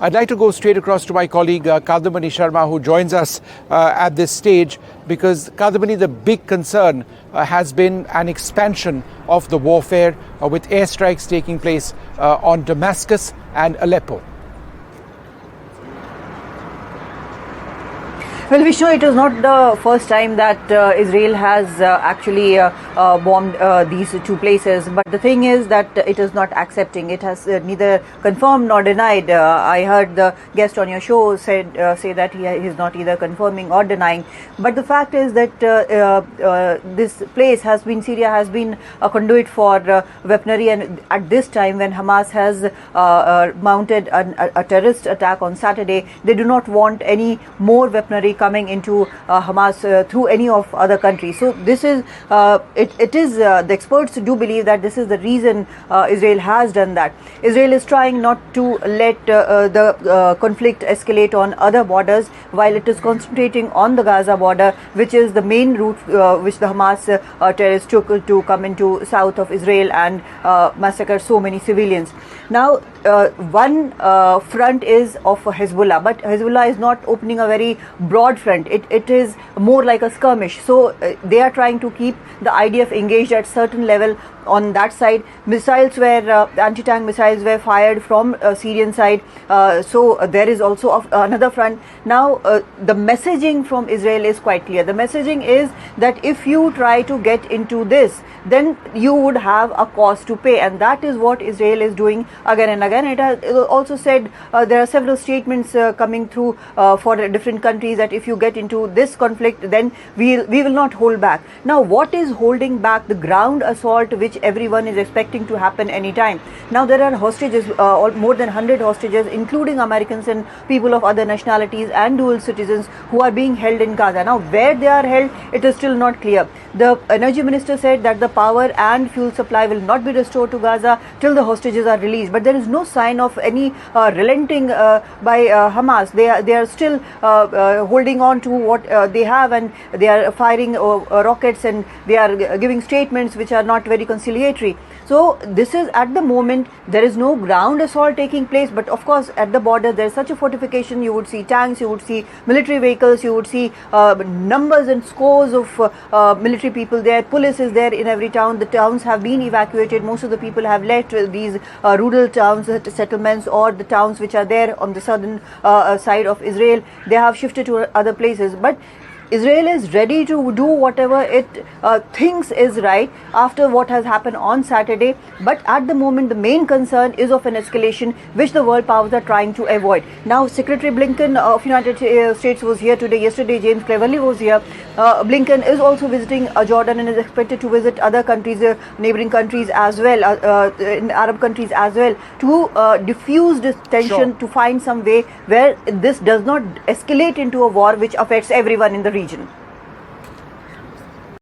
I'd like to go straight across to my colleague Kadamani Sharma, who joins us at this stage, because Kadamani, the big concern has been an expansion of the warfare with airstrikes taking place on Damascus and Aleppo. Well, Vishnu, it is not the first time that Israel has actually bombed these two places. But the thing is that it is not accepting. It has neither confirmed nor denied. I heard the guest on your show say that he is not either confirming or denying. But the fact is that this place has been, Syria has been a conduit for weaponry. And at this time, when Hamas has mounted a terrorist attack on Saturday, they do not want any more weaponry coming into Hamas through any of other countries. So this is the experts do believe that this is the reason Israel has done that. Israel is trying not to let the conflict escalate on other borders, while it is concentrating on the Gaza border, which is the main route which the Hamas terrorists took to come into south of Israel and massacre so many civilians. Now, one front is of Hezbollah, but Hezbollah is not opening a very broad front. It is more like a skirmish. So they are trying to keep the IDF engaged at certain level on that side. Missiles were anti-tank missiles were fired from Syrian side. So there is also another front. Now the messaging from Israel is quite clear. The messaging is that if you try to get into this, then you would have a cost to pay, and that is what Israel is doing again and again. It has also said there are several statements coming through for different countries that if you get into this conflict, then we will not hold back. Now, what is holding back the ground assault which everyone is expecting to happen anytime? Now, there are hostages, more than 100 hostages, including Americans and people of other nationalities and dual citizens, who are being held in Gaza. Now, where they are held, it is still not clear. The energy minister said that the power and fuel supply will not be restored to Gaza till the hostages are released. But there is no sign of any relenting by Hamas. They are still holding on to what they have, and they are firing rockets, and they are giving statements which are not very conciliatory. So this is, at the moment, there is no ground assault taking place, but of course at the border there is such a fortification. You would see tanks, you would see military vehicles, you would see numbers and scores of military people there. Police is there in every town. The towns have been evacuated. Most of the people have left these rural towns, settlements, or the towns which are there on the southern side of Israel. They have shifted to other places. But Israel is ready to do whatever it thinks is right after what has happened on Saturday. But at the moment, the main concern is of an escalation which the world powers are trying to avoid. Now, Secretary Blinken of United States was here today. Yesterday, James Cleverly was here. Blinken is also visiting Jordan and is expected to visit other countries, neighboring countries as well, in Arab countries as well, to diffuse this tension, to find some way where this does not escalate into a war which affects everyone in the region.